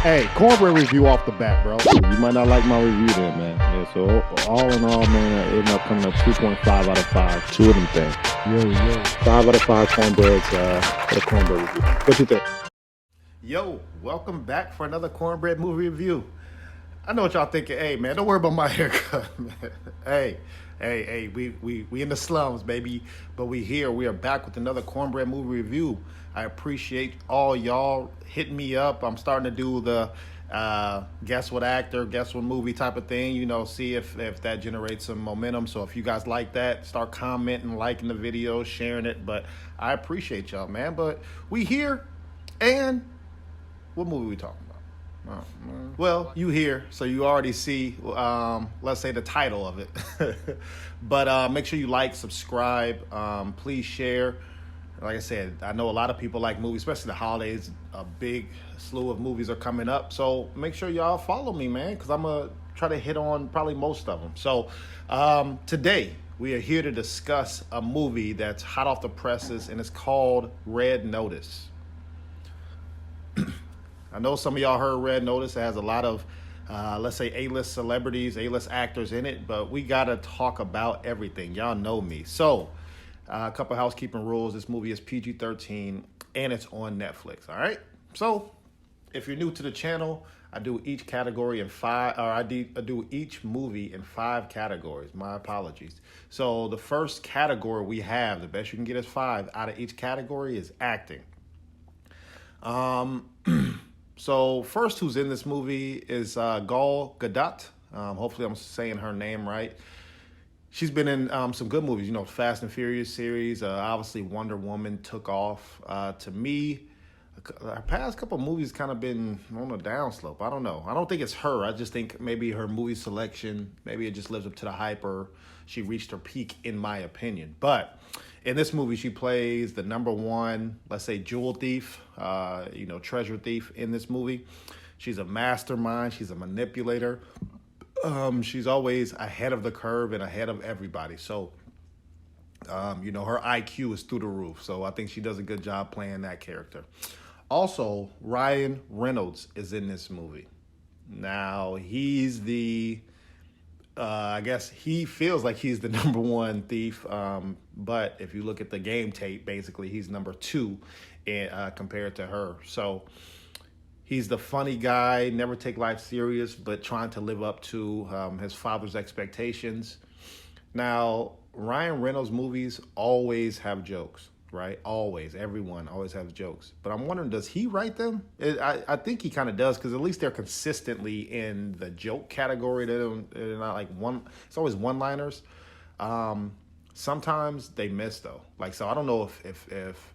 Hey, Cornbread review off the bat, bro. You might not like my review then, man. Yeah, so all in all, man, I ended up coming up 2.5 out of 5. Two of them things. Yo. 5 out of 5 cornbreads for the cornbread review. What you think? Yo, welcome back for another Cornbread movie review. I know what y'all thinking. Hey, man, don't worry about my haircut, man. Hey, we in the slums, baby. But we here. We are back with another Cornbread movie review. I appreciate all y'all hitting me up. I'm starting to do the guess what actor, guess what movie type of thing. You know, see if that generates some momentum. So if you guys like that, start commenting, liking the video, sharing it. But I appreciate y'all, man. But we here, and what movie we talking about? Well, you here, so you already see, let's say the title of it. But make sure you like, subscribe, please share. Like I said, I know a lot of people like movies, especially the holidays. A big slew of movies are coming up. So make sure y'all follow me, man, because I'm going to try to hit on probably most of them. So today, we are here to discuss a movie that's hot off the presses, and it's called Red Notice. I know some of y'all heard Red Notice. It has a lot of, let's say, A-list celebrities, A-list actors in it, but we got to talk about everything. Y'all know me. So, a couple housekeeping rules. This movie is PG-13, and it's on Netflix, all right? So, if you're new to the channel, I do each category in I do each movie in 5 categories. My apologies. So, the first category we have, the best you can get is 5 out of each category, is acting. So first, who's in this movie is Gal Gadot. Hopefully, I'm saying her name right. She's been in some good movies, you know, Fast and Furious series. Obviously, Wonder Woman took off. To me, her past couple of movies kind of been on a downslope. I don't know. I don't think it's her. I just think maybe her movie selection, maybe it just lives up to the hype, or she reached her peak, in my opinion. But in this movie, she plays the number one, let's say, jewel thief, treasure thief in this movie. She's a mastermind. She's a manipulator. She's always ahead of the curve and ahead of everybody. So, her IQ is through the roof. So I think she does a good job playing that character. Also, Ryan Reynolds is in this movie. Now, he's I guess he feels like he's the number one thief. But if you look at the game tape, basically he's number 2 compared to her. So he's the funny guy, never take life serious, but trying to live up to his father's expectations. Now, Ryan Reynolds movies always have jokes, right? Always. Everyone always has jokes. But I'm wondering, does he write them? I think he kind of does, because at least they're consistently in the joke category. They're not like it's always one-liners. Sometimes they miss, though. So I don't know if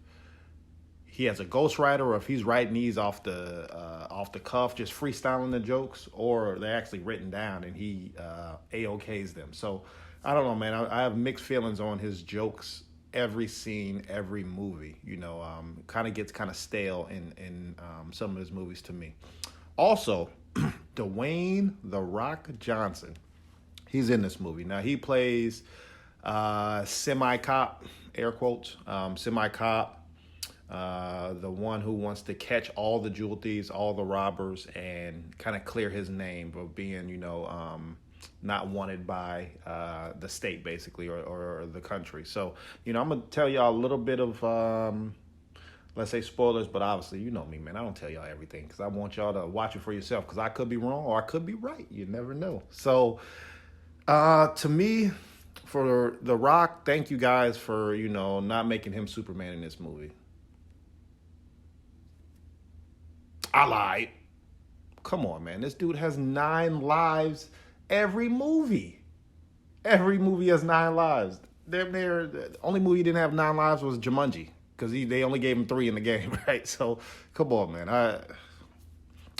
he has a ghostwriter, or if he's writing these off the cuff, just freestyling the jokes, or they're actually written down and he A-OKs them. So I don't know, man. I have mixed feelings on his jokes. Every scene, every movie, kind of gets kind of stale in some of his movies to me. Also, Dwayne "The Rock" Johnson, he's in this movie. Now, he plays semi-cop, air quotes, semi-cop, the one who wants to catch all the jewel thieves, all the robbers, and kind of clear his name of being, not wanted by the state, basically, or the country. So, I'm going to tell y'all a little bit of, let's say, spoilers, but obviously, you know me, man. I don't tell y'all everything, because I want y'all to watch it for yourself, because I could be wrong or I could be right. You never know. So, to me, for The Rock, thank you guys for, not making him Superman in this movie. I lied. Come on, man. This dude has 9 lives every movie. Every movie has 9 lives. The only movie he didn't have 9 lives was Jumanji, because they only gave him 3 in the game, right? So, come on, man.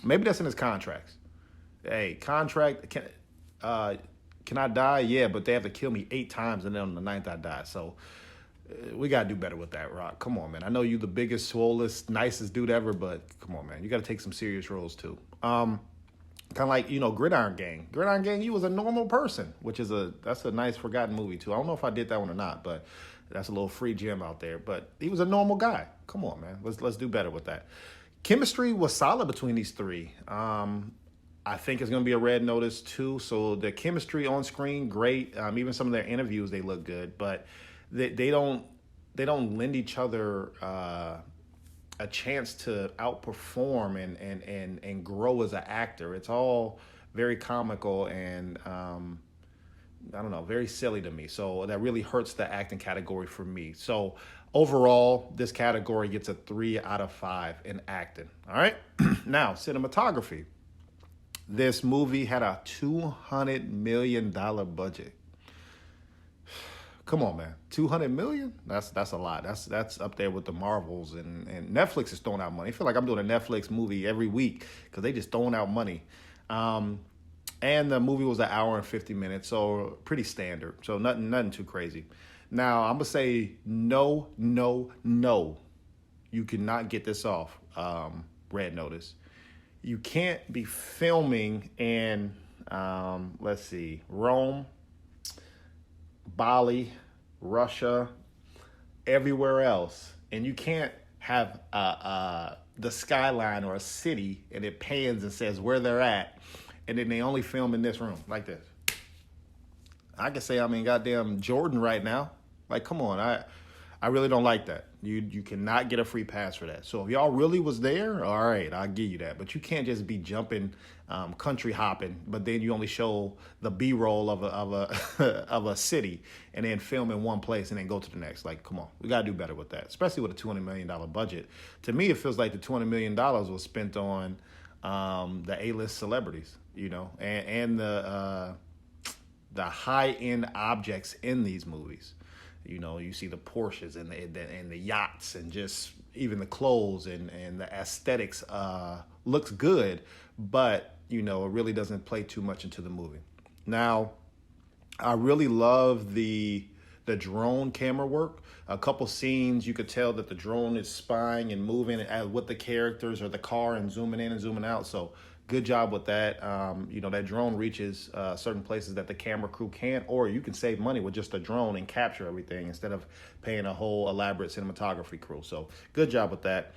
Maybe that's in his contracts. Hey, contract, can I die? Yeah, but they have to kill me 8 times, and then on the 9th I die. So, we got to do better with that, Rock. Come on, man. I know you the biggest, swollest, nicest dude ever, but come on, man. You got to take some serious roles, too. Kind of like, Gridiron Gang. Gridiron Gang, he was a normal person, that's a nice forgotten movie, too. I don't know if I did that one or not, but that's a little free gem out there. But he was a normal guy. Come on, man. Let's do better with that. Chemistry was solid between these three. I think it's going to be a Red Notice too. So the chemistry on screen, great. Even some of their interviews, they look good, but they don't lend each other a chance to outperform and grow as an actor. It's all very comical and I don't know, very silly to me. So that really hurts the acting category for me. So overall, this category gets a 3 out of 5 in acting. All right. Now, cinematography. This movie had a $200 million budget. Come on, man. 200 million? That's a lot. That's up there with the Marvels and Netflix is throwing out money. I feel like I'm doing a Netflix movie every week because they just throwing out money. And the movie was 1 hour and 50 minutes, so pretty standard. So nothing too crazy. Now I'm gonna say no, no, no. You cannot get this off. Red Notice. You can't be filming in let's see, Rome, Bali, Russia, everywhere else, and you can't have the skyline or a city and it pans and says where they're at, and then they only film in this room like this. I could say I'm in goddamn Jordan right now. Like, come on, I really don't like that. You cannot get a free pass for that. So if y'all really was there, all right, I'll give you that. But you can't just be jumping, country hopping, but then you only show the B-roll of a of a city and then film in one place and then go to the next. Like, come on, we gotta do better with that, especially with a $200 million budget. To me, it feels like the $200 million was spent on the A-list celebrities, and the high-end objects in these movies. You see the Porsches and the yachts and just even the clothes and the aesthetics looks good, but it really doesn't play too much into the movie. Now, I really love the drone camera work. A couple scenes you could tell that the drone is spying and moving with the characters or the car and zooming in and zooming out. So good job with that. That drone reaches certain places that the camera crew can't, or you can save money with just a drone and capture everything instead of paying a whole elaborate cinematography crew. So good job with that.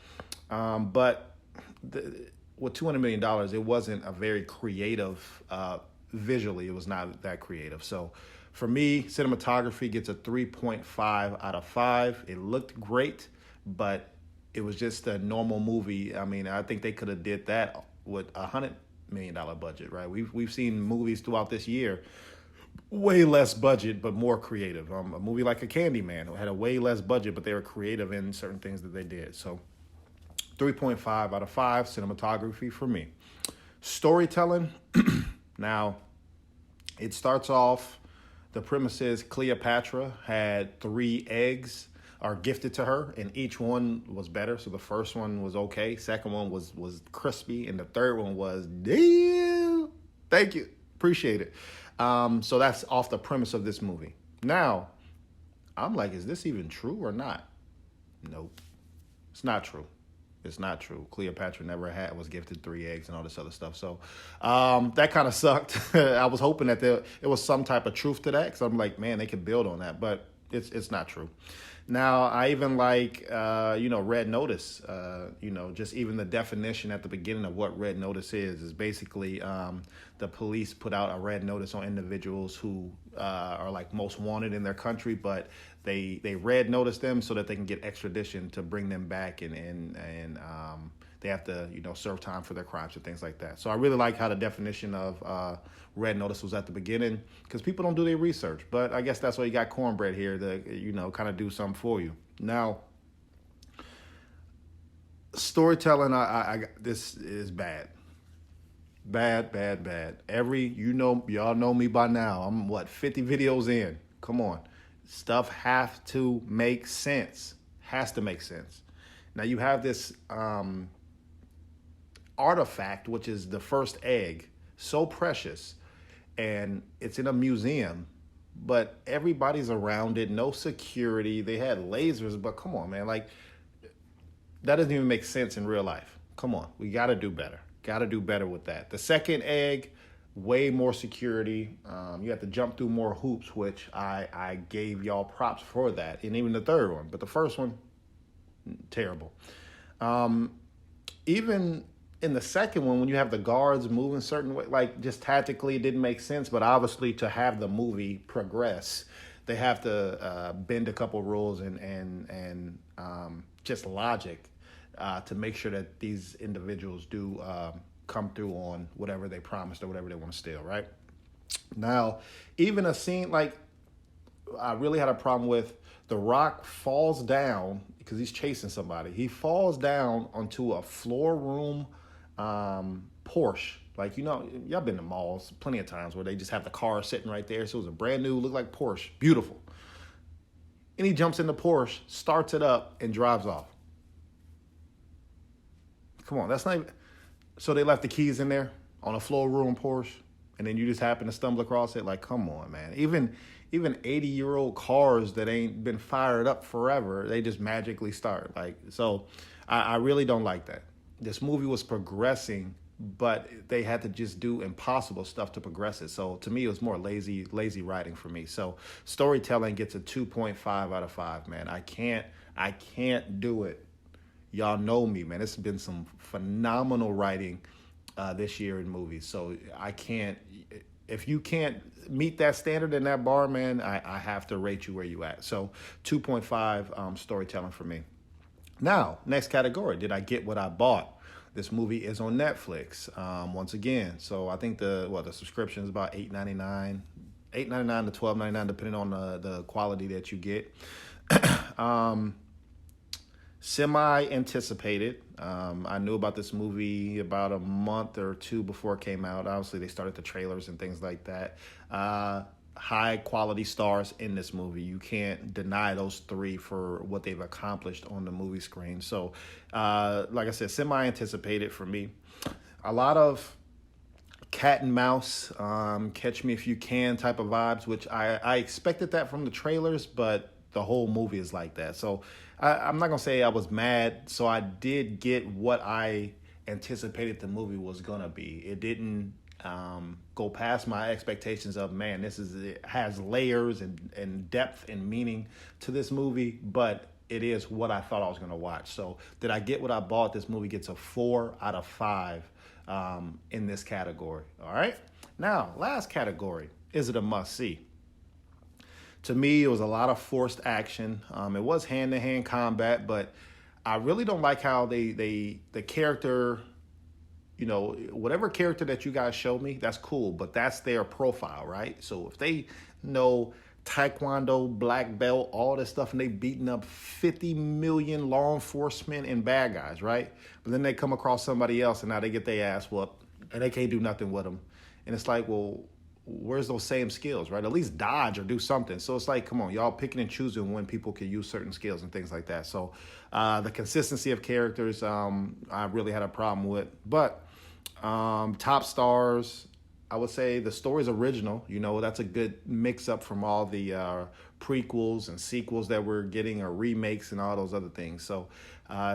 But with $200 million, it wasn't a very creative, visually, it was not that creative. So for me, cinematography gets a 3.5 out of 5. It looked great, but it was just a normal movie. I mean, I think they could have did that with $100 million budget, right? We've seen movies throughout this year, way less budget, but more creative. A movie like a Candyman had a way less budget, but they were creative in certain things that they did. So 3.5 out of 5, cinematography for me. Storytelling, now it starts off, the premise is Cleopatra had 3 eggs are gifted to her, and each one was better. So the first one was okay, second one was crispy, and the third one was, damn, thank you, appreciate it. So that's off the premise of this movie. Now, I'm like, is this even true or not? Nope, it's not true. It's not true. Cleopatra never was gifted 3 eggs and all this other stuff. So that kind of sucked. I was hoping that there was some type of truth to that, because I'm like, man, they could build on that, but it's not true. Now, I even like, Red Notice, just even the definition at the beginning of what Red Notice is basically the police put out a red notice on individuals who are like most wanted in their country, but they red notice them so that they can get extradition to bring them back, and they have to, serve time for their crimes and things like that. So I really like how the definition of Red Notice was at the beginning, because people don't do their research. But I guess that's why you got Cornbread here to, kind of do something for you. Now, storytelling, this is bad. Bad. Y'all know me by now. I'm 50 videos in. Come on. Stuff have to make sense. Has to make sense. Now you have this artifact, which is the first egg, so precious, and it's in a museum, but everybody's around it, no security. They had lasers, but come on, man, like, that doesn't even make sense in real life. Come on, we got to do better. Got to do better with that. The second egg, way more security. You have to jump through more hoops, which I gave y'all props for that, and even the third one. But the first one, terrible. even in the second one, when you have the guards moving certain way, like just tactically, it didn't make sense. But obviously, to have the movie progress, they have to bend a couple rules and just logic to make sure that these individuals do come through on whatever they promised or whatever they want to steal. Right now, even a scene like I really had a problem with. The Rock falls down because he's chasing somebody. He falls down onto a floor room Porsche. Like, y'all been to malls plenty of times where they just have the car sitting right there. So it was a brand new, look like Porsche. Beautiful. And he jumps in the Porsche, starts it up, and drives off. Come on, that's not even... So they left the keys in there on a floor room Porsche, and then you just happen to stumble across it? Like, come on, man. Even 80-year-old cars that ain't been fired up forever, they just magically start. Like, so I really don't like that. This movie was progressing, but they had to just do impossible stuff to progress it. So to me, it was more lazy writing for me. So storytelling gets a 2.5 out of 5, man. I can't do it. Y'all know me, man. It's been some phenomenal writing this year in movies. So I can't... If you can't meet that standard and that bar, man, I have to rate you where you at. So 2.5 storytelling for me. Now, next category. Did I get what I bought? This movie is on Netflix once again. So I think the subscription is about $8.99 to $12.99 depending on the quality that you get. Semi-anticipated. I knew about this movie about a month or two before it came out. Obviously, they started the trailers and things like that. High quality stars in this movie. You can't deny those three for what they've accomplished on the movie screen. So, like I said, semi-anticipated for me. A lot of cat and mouse, catch me if you can type of vibes, which I expected that from the trailers, but the whole movie is like that. So I'm not going to say I was mad. So I did get what I anticipated the movie was going to be. It didn't go past my expectations of, man, it has layers and depth and meaning to this movie, but it is what I thought I was going to watch. So did I get what I bought? This movie gets a 4 out of 5 in this category. All right. Now, last category. Is it a must-see? To me, it was a lot of forced action. It was hand-to-hand combat, but I really don't like how the character, whatever character that you guys show me, that's cool, but that's their profile, right? So if they know Taekwondo, black belt, all this stuff, and they beating up 50 million law enforcement and bad guys, right? But then they come across somebody else, and now they get their ass whooped, and they can't do nothing with them. And it's like, well, where's those same skills, right? At least dodge or do something. So it's like, come on, y'all picking and choosing when people can use certain skills and things like that. So the consistency of characters, I really had a problem with. But top stars, I would say the story's original. That's a good mix-up from all the prequels and sequels that we're getting, or remakes and all those other things. So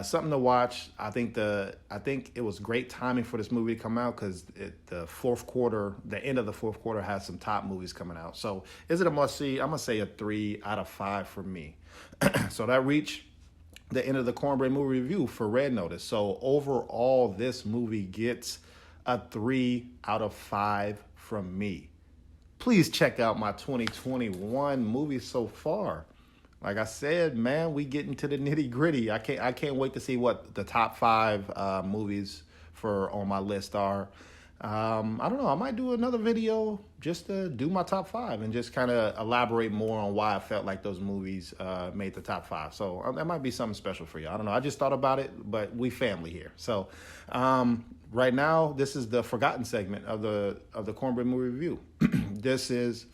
something to watch. I think it was great timing for this movie to come out because the end of the fourth quarter has some top movies coming out. So is it a must-see? I'm going to say a 3 out of 5 for me. So that reached the end of the Cornbread movie review for Red Notice. So overall, this movie gets a 3 out of 5 from me. Please check out my 2021 movies so far. Like I said, man, we get into the nitty gritty. I can't wait to see what the top 5 movies on my list are. I don't know. I might do another video just to do my top 5 and just kind of elaborate more on why I felt like those movies made the top 5. So that might be something special for you. I don't know. I just thought about it, but we family here. So right now, this is the forgotten segment of the Cornbread movie review. This is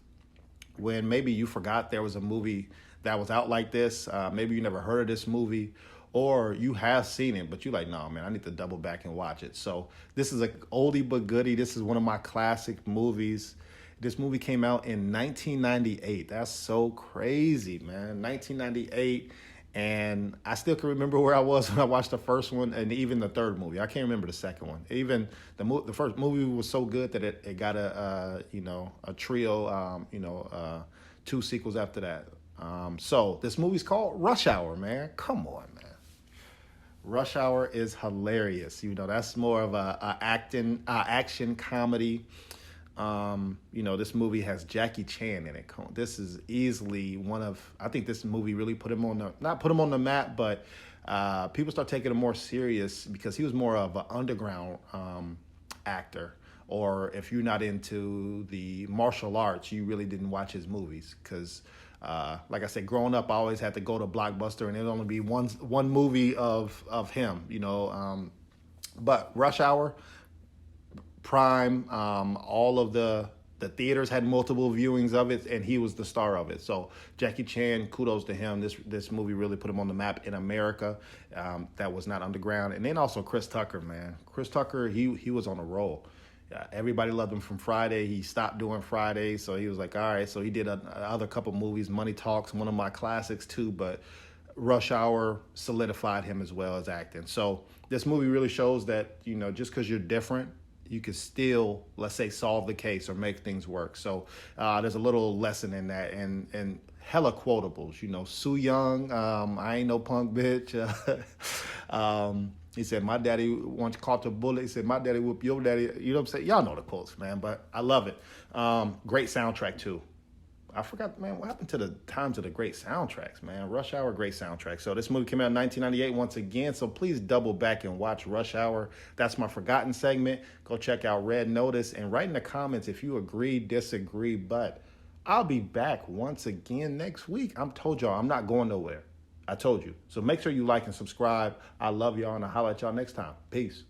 when maybe you forgot there was a movie that was out like this. Maybe you never heard of this movie, or you have seen it, but you're like, no, man, I need to double back and watch it. So this is an oldie but goodie. This is one of my classic movies. This movie came out in 1998. That's so crazy, man. 1998. And I still can remember where I was when I watched the first one and even the third movie. I can't remember the second one. Even the first movie was so good that it got a trio, 2 sequels after that. So this movie's called Rush Hour, man. Come on, man. Rush Hour is hilarious. You know, that's more of a action comedy. This movie has Jackie Chan in it. This is easily one of, I think this movie really put him on the, not put him on the map, but people start taking him more serious because he was more of an underground actor. Or if you're not into the martial arts, you really didn't watch his movies because, like I said, growing up, I always had to go to Blockbuster, and it'd only be one movie of him, But Rush Hour, Prime, all of the theaters had multiple viewings of it, and he was the star of it. So Jackie Chan, kudos to him. This movie really put him on the map in America. That was not underground. And then also Chris Tucker, man. Chris Tucker, he was on a roll. Everybody loved him from Friday. He stopped doing Friday, so he was like, all right. So he did other couple movies, Money Talks, one of my classics too, but Rush Hour solidified him as well as acting. So this movie really shows that, just because you're different, you can still, let's say, solve the case or make things work. So there's a little lesson in that, and hella quotables. Sue Young, I ain't no punk bitch. He said, my daddy once caught a bullet. He said, my daddy whoop your daddy. You know what I'm saying? Y'all know the quotes, man, but I love it. Great soundtrack, too. I forgot, man, what happened to the times of the great soundtracks, man? Rush Hour, great soundtrack. So this movie came out in 1998 once again, so please double back and watch Rush Hour. That's my forgotten segment. Go check out Red Notice and write in the comments if you agree, disagree, but I'll be back once again next week. I told y'all I'm not going nowhere. I told you. So make sure you like and subscribe. I love y'all, and I'll holler at y'all next time. Peace.